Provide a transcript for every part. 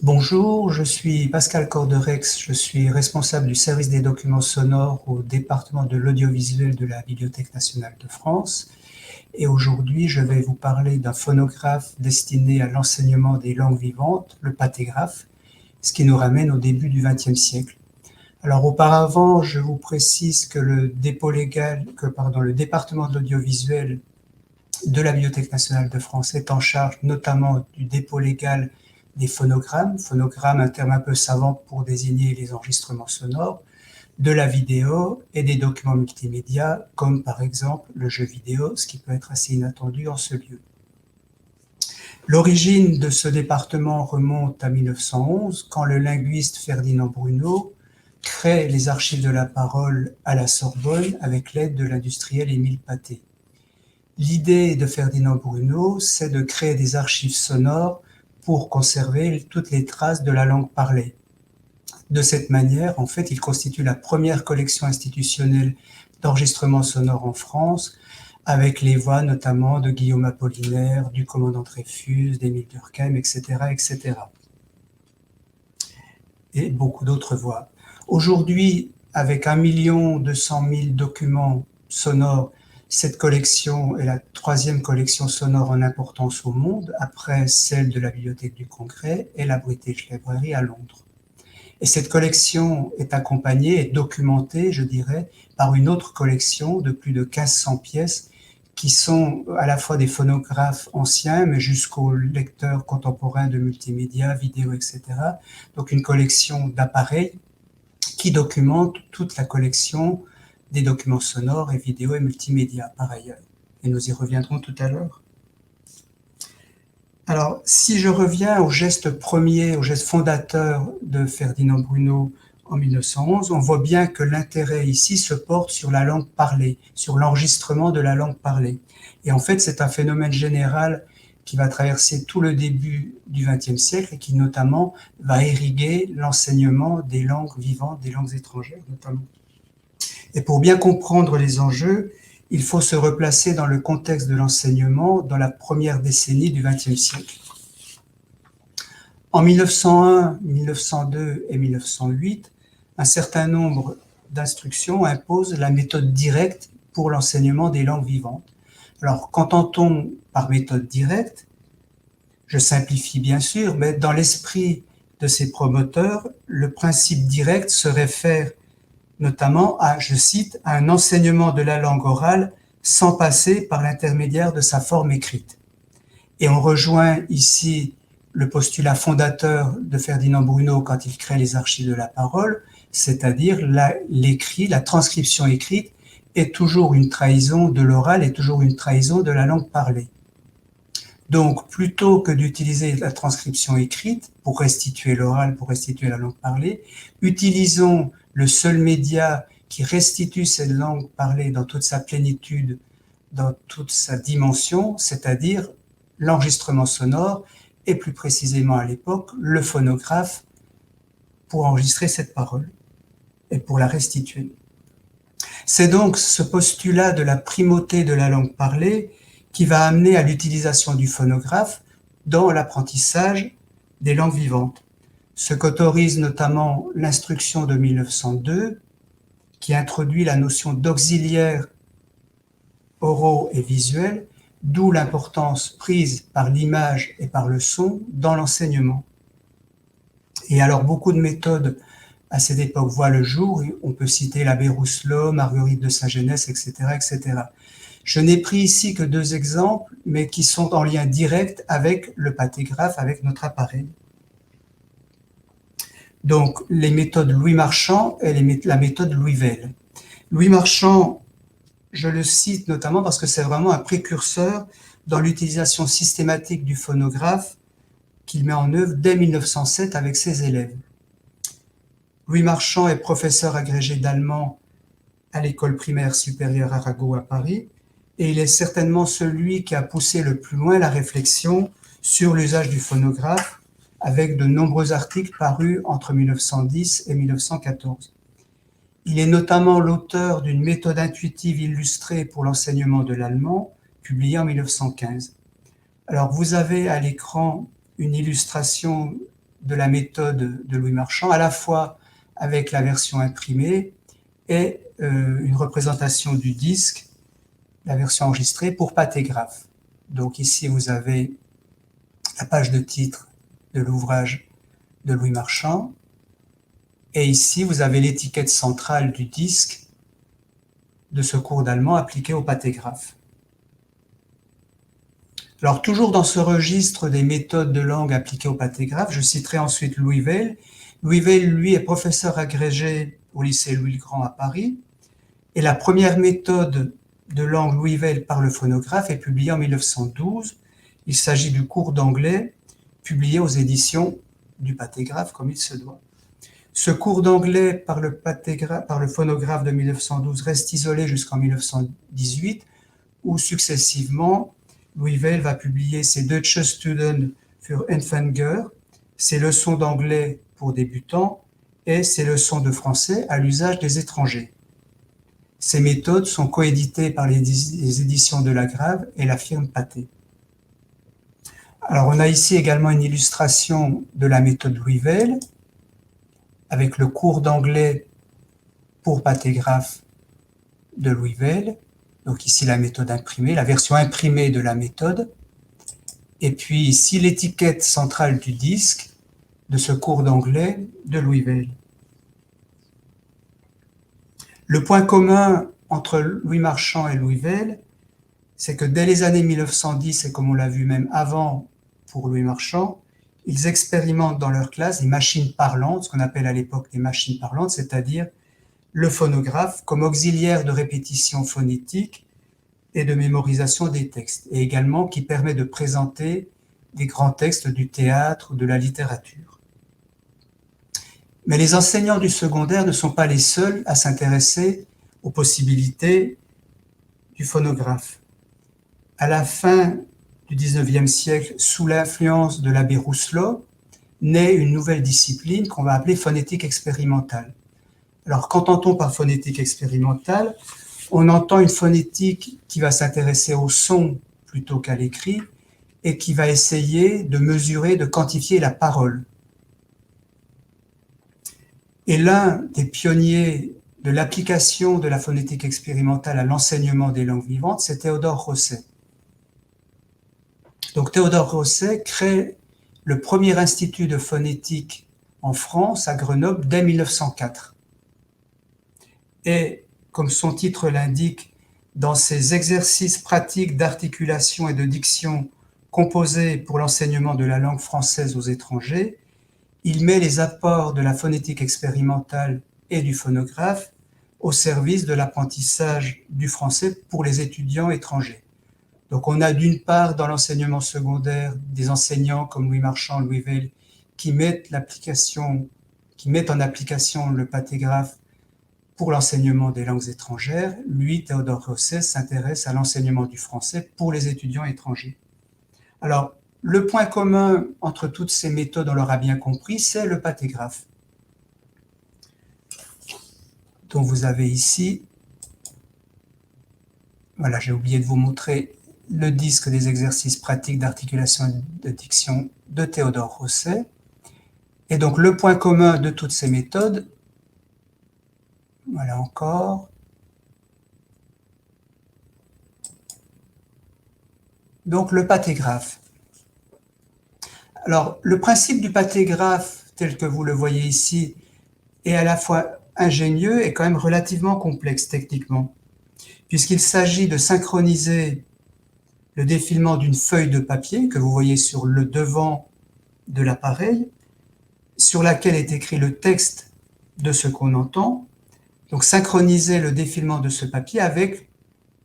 Bonjour, je suis Pascal Corderex, je suis responsable du service des documents sonores au département de l'audiovisuel de la Bibliothèque nationale de France. Et aujourd'hui, je vais vous parler d'un phonographe destiné à l'enseignement des langues vivantes, le pathégraphe, ce qui nous ramène au début du XXe siècle. Alors auparavant, je vous précise que le département de l'audiovisuel de la Bibliothèque nationale de France est en charge notamment du dépôt légal des phonogrammes, phonogramme, un terme un peu savant pour désigner les enregistrements sonores, de la vidéo et des documents multimédia, comme par exemple le jeu vidéo, ce qui peut être assez inattendu en ce lieu. L'origine de ce département remonte à 1911, quand le linguiste Ferdinand Bruno crée les archives de la parole à la Sorbonne avec l'aide de l'industriel Émile Pathé. L'idée de Ferdinand Bruno, c'est de créer des archives sonores pour conserver toutes les traces de la langue parlée. De cette manière, en fait, il constitue la première collection institutionnelle d'enregistrements sonores en France, avec les voix notamment de Guillaume Apollinaire, du commandant Dreyfus, d'Émile Durkheim, etc., etc. Et beaucoup d'autres voix. Aujourd'hui, avec 1 200 000 documents sonores, cette collection est la troisième collection sonore en importance au monde, après celle de la Bibliothèque du Congrès et la British Library à Londres. Et cette collection est accompagnée et documentée, je dirais, par une autre collection de plus de 1500 pièces qui sont à la fois des phonographes anciens, mais jusqu'aux lecteurs contemporains de multimédia, vidéo, etc. Donc une collection d'appareils qui documente toute la collection des documents sonores et vidéo et multimédia par ailleurs. Et nous y reviendrons tout à l'heure. Alors, si je reviens au geste premier, au geste fondateur de Ferdinand Bruno en 1911, on voit bien que l'intérêt ici se porte sur la langue parlée, sur l'enregistrement de la langue parlée. Et en fait, c'est un phénomène général qui va traverser tout le début du XXe siècle et qui notamment va irriguer l'enseignement des langues vivantes, des langues étrangères notamment. Et pour bien comprendre les enjeux, il faut se replacer dans le contexte de l'enseignement dans la première décennie du XXe siècle. En 1901, 1902 et 1908, un certain nombre d'instructions imposent la méthode directe pour l'enseignement des langues vivantes. Alors, qu'entend-on par méthode directe? Je simplifie bien sûr, mais dans l'esprit de ses promoteurs, le principe direct se réfère notamment à, je cite, à un enseignement de la langue orale sans passer par l'intermédiaire de sa forme écrite. Et on rejoint ici le postulat fondateur de Ferdinand Bruno quand il crée les archives de la parole, c'est-à-dire l'écrit, la transcription écrite est toujours une trahison de l'oral, est toujours une trahison de la langue parlée. Donc, plutôt que d'utiliser la transcription écrite pour restituer l'oral, pour restituer la langue parlée, utilisons le seul média qui restitue cette langue parlée dans toute sa plénitude, dans toute sa dimension, c'est-à-dire l'enregistrement sonore, et plus précisément à l'époque, le phonographe, pour enregistrer cette parole et pour la restituer. C'est donc ce postulat de la primauté de la langue parlée qui va amener à l'utilisation du phonographe dans l'apprentissage des langues vivantes. Ce qu'autorise notamment l'instruction de 1902, qui introduit la notion d'auxiliaires oraux et visuels, d'où l'importance prise par l'image et par le son dans l'enseignement. Et alors, beaucoup de méthodes à cette époque voient le jour. On peut citer l'abbé Rousselot, Marguerite de Saint-Genès, etc., etc. Je n'ai pris ici que 2 exemples, mais qui sont en lien direct avec le pathégraphe, avec notre appareil. Donc, les méthodes Louis Marchand et la méthode Louis Velle. Louis Marchand, je le cite notamment parce que c'est vraiment un précurseur dans l'utilisation systématique du phonographe qu'il met en œuvre dès 1907 avec ses élèves. Louis Marchand est professeur agrégé d'allemand à l'école primaire supérieure Arago à Paris, et il est certainement celui qui a poussé le plus loin la réflexion sur l'usage du phonographe, avec de nombreux articles parus entre 1910 et 1914. Il est notamment l'auteur d'une méthode intuitive illustrée pour l'enseignement de l'allemand, publiée en 1915. Alors, vous avez à l'écran une illustration de la méthode de Louis Marchand, à la fois avec la version imprimée et une représentation du disque, la version enregistrée pour Patégraphe. Donc ici, vous avez la page de titre de l'ouvrage de Louis Marchand. Et ici, vous avez l'étiquette centrale du disque de ce cours d'allemand appliqué au Patégraphe. Alors, toujours dans ce registre des méthodes de langue appliquées au Patégraphe, je citerai ensuite Louis Weil. Louis Weil, lui, est professeur agrégé au lycée Louis-le-Grand à Paris. Et la première méthode de langue Louis Weil par le phonographe est publiée en 1912. Il s'agit du cours d'anglais publié aux éditions du Patégraphe, comme il se doit. Ce cours d'anglais par le phonographe de 1912 reste isolé jusqu'en 1918, où successivement, Louis Weil va publier ses Deutsche Studien für Anfänger, ses leçons d'anglais pour débutants et ses leçons de français à l'usage des étrangers. Ces méthodes sont coéditées par les éditions de La Grave et la firme Pathé. Alors, on a ici également une illustration de la méthode Louis Weil, avec le cours d'anglais pour Patégraphe de Louis Weil. Donc ici, la méthode imprimée, la version imprimée de la méthode. Et puis ici, l'étiquette centrale du disque de ce cours d'anglais de Louis Weil. Le point commun entre Louis Marchand et Louis Weil, c'est que dès les années 1910, et comme on l'a vu même avant pour Louis Marchand, ils expérimentent dans leur classe des machines parlantes, ce qu'on appelle à l'époque des machines parlantes, c'est-à-dire le phonographe comme auxiliaire de répétition phonétique et de mémorisation des textes, et également qui permet de présenter des grands textes du théâtre ou de la littérature. Mais les enseignants du secondaire ne sont pas les seuls à s'intéresser aux possibilités du phonographe. À la fin du XIXe siècle, sous l'influence de l'abbé Rousselot, naît une nouvelle discipline qu'on va appeler phonétique expérimentale. Alors, qu'entend-on par phonétique expérimentale? On entend une phonétique qui va s'intéresser au son plutôt qu'à l'écrit et qui va essayer de mesurer, de quantifier la parole. Et l'un des pionniers de l'application de la phonétique expérimentale à l'enseignement des langues vivantes, c'est Théodore Rosset. Donc Théodore Rosset crée le premier institut de phonétique en France, à Grenoble, dès 1904. Et, comme son titre l'indique, dans ses exercices pratiques d'articulation et de diction composés pour l'enseignement de la langue française aux étrangers, il met les apports de la phonétique expérimentale et du phonographe au service de l'apprentissage du français pour les étudiants étrangers. Donc on a d'une part dans l'enseignement secondaire des enseignants comme Louis Marchand, Louis Weil, qui mettent en application le patégraphe pour l'enseignement des langues étrangères. Lui, Théodore Rosset, s'intéresse à l'enseignement du français pour les étudiants étrangers. Alors, le point commun entre toutes ces méthodes, on l'aura bien compris, c'est le patégraphe. Donc vous avez ici, voilà, j'ai oublié de vous montrer le disque des exercices pratiques d'articulation et de diction de Théodore Rosset. Et donc le point commun de toutes ces méthodes, voilà encore, donc le patégraphe. Alors, le principe du patégraphe, tel que vous le voyez ici, est à la fois ingénieux et quand même relativement complexe techniquement, puisqu'il s'agit de synchroniser le défilement d'une feuille de papier que vous voyez sur le devant de l'appareil, sur laquelle est écrit le texte de ce qu'on entend, donc synchroniser le défilement de ce papier avec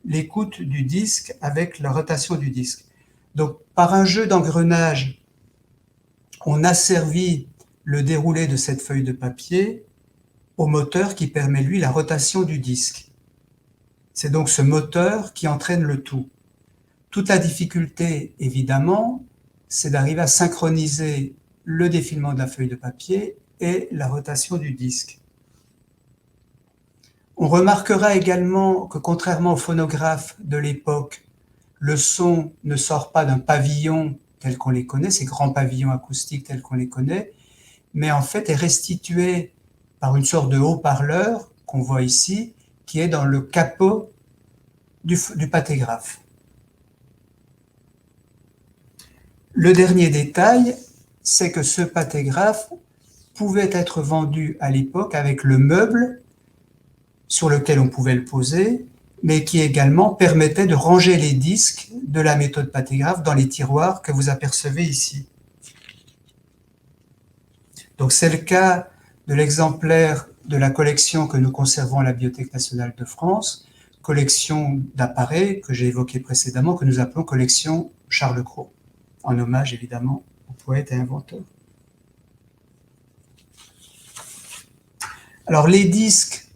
l'écoute du disque, avec la rotation du disque. Donc, par un jeu d'engrenage, on asservit le déroulé de cette feuille de papier au moteur qui permet, lui, la rotation du disque. C'est donc ce moteur qui entraîne le tout. Toute la difficulté, évidemment, c'est d'arriver à synchroniser le défilement de la feuille de papier et la rotation du disque. On remarquera également que, contrairement au phonographe de l'époque, le son ne sort pas d'un pavillon tel qu'on les connaît, ces grands pavillons acoustiques tels qu'on les connaît, mais en fait est restituée par une sorte de haut-parleur qu'on voit ici, qui est dans le capot du pâtégraphe. Le dernier détail, c'est que ce pâtégraphe pouvait être vendu à l'époque avec le meuble sur lequel on pouvait le poser, mais qui également permettait de ranger les disques de la méthode pâtégraphe dans les tiroirs que vous apercevez ici. Donc c'est le cas de l'exemplaire de la collection que nous conservons à la Bibliothèque nationale de France, collection d'appareils que j'ai évoqué précédemment, que nous appelons collection Charles Cros, en hommage évidemment au poète et inventeur. Alors les disques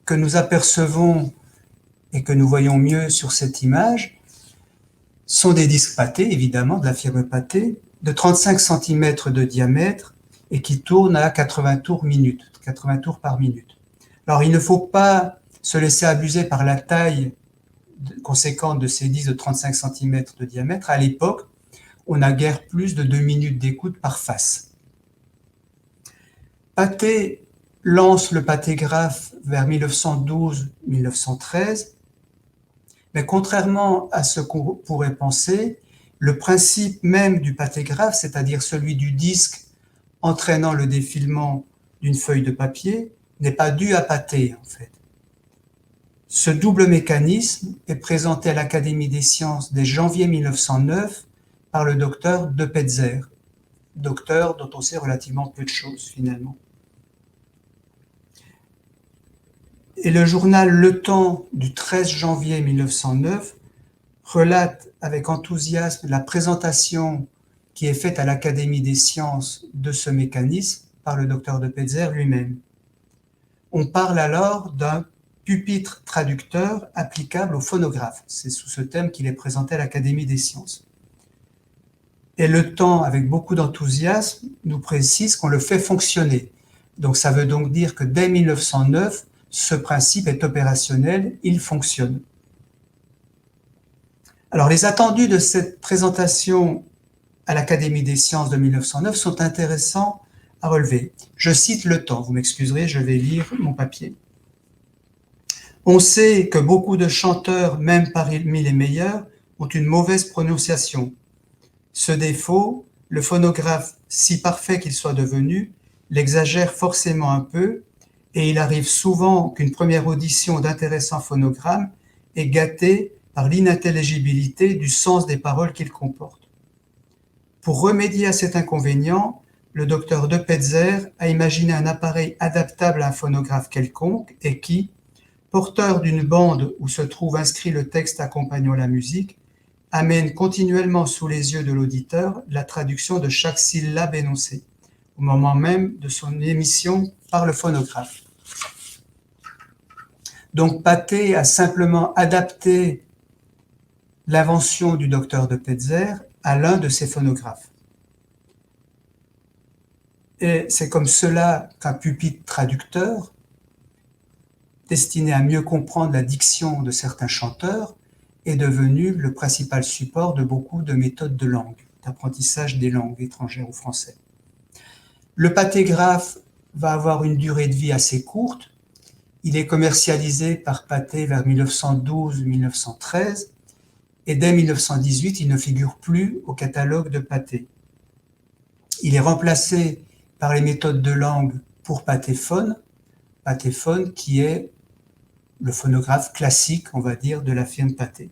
que nous apercevons et que nous voyons mieux sur cette image sont des disques Pathé, évidemment, de la firme Pathé, de 35 cm de diamètre et qui tournent à 80 tours par minute. Alors il ne faut pas se laisser abuser par la taille conséquente de ces disques de 35 cm de diamètre. À l'époque, on n'a guère plus de 2 minutes d'écoute par face. Pathé lance le pâtégraphe vers 1912-1913, mais contrairement à ce qu'on pourrait penser, le principe même du pâtégraphe, c'est-à-dire celui du disque entraînant le défilement d'une feuille de papier, n'est pas dû à Pathé, en fait. Ce double mécanisme est présenté à l'Académie des sciences dès janvier 1909 par le docteur De Petzer, docteur dont on sait relativement peu de choses finalement. Et le journal Le Temps du 13 janvier 1909 relate avec enthousiasme la présentation qui est faite à l'Académie des sciences de ce mécanisme par le docteur De Petzer lui-même. On parle alors d'un pupitre traducteur applicable au phonographe. C'est sous ce thème qu'il est présenté à l'Académie des sciences. Et Le Temps, avec beaucoup d'enthousiasme, nous précise qu'on le fait fonctionner. Donc ça veut donc dire que dès 1909, ce principe est opérationnel, il fonctionne. Alors les attendus de cette présentation à l'Académie des sciences de 1909 sont intéressants à relever. Je cite Le Temps, vous m'excuserez, je vais lire mon papier. On sait que beaucoup de chanteurs, même parmi les meilleurs, ont une mauvaise prononciation. Ce défaut, le phonographe, si parfait qu'il soit devenu, l'exagère forcément un peu, et il arrive souvent qu'une première audition d'intéressants phonogrammes est gâtée par l'inintelligibilité du sens des paroles qu'il comporte. Pour remédier à cet inconvénient, le docteur De Petzer a imaginé un appareil adaptable à un phonographe quelconque et qui, porteur d'une bande où se trouve inscrit le texte accompagnant la musique, amène continuellement sous les yeux de l'auditeur la traduction de chaque syllabe énoncée, au moment même de son émission par le phonographe. Donc Pathé a simplement adapté l'invention du docteur De Petzer à l'un de ses phonographes. Et c'est comme cela qu'un pupitre traducteur, destiné à mieux comprendre la diction de certains chanteurs, est devenu le principal support de beaucoup de méthodes de langue, d'apprentissage des langues étrangères ou français. Le pâtégraphe va avoir une durée de vie assez courte. Il est commercialisé par Pathé vers 1912-1913 et dès 1918, il ne figure plus au catalogue de Pathé. Il est remplacé par les méthodes de langue pour Pathéphone qui est le phonographe classique, on va dire, de la firme Pathé.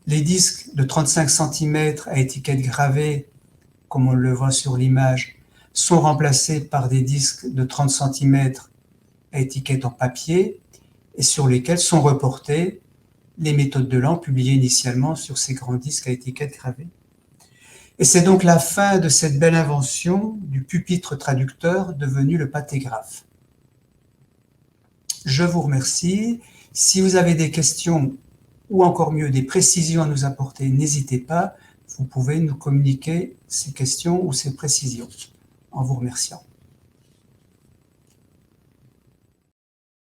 Les disques de 35 cm à étiquette gravée, comme on le voit sur l'image, sont remplacés par des disques de 30 cm à étiquette en papier et sur lesquels sont reportées les méthodes de langue publiées initialement sur ces grands disques à étiquette gravée. Et c'est donc la fin de cette belle invention du pupitre traducteur devenu le pâtégraphe. Je vous remercie. Si vous avez des questions ou encore mieux des précisions à nous apporter, n'hésitez pas, vous pouvez nous communiquer ces questions ou ces précisions en vous remerciant.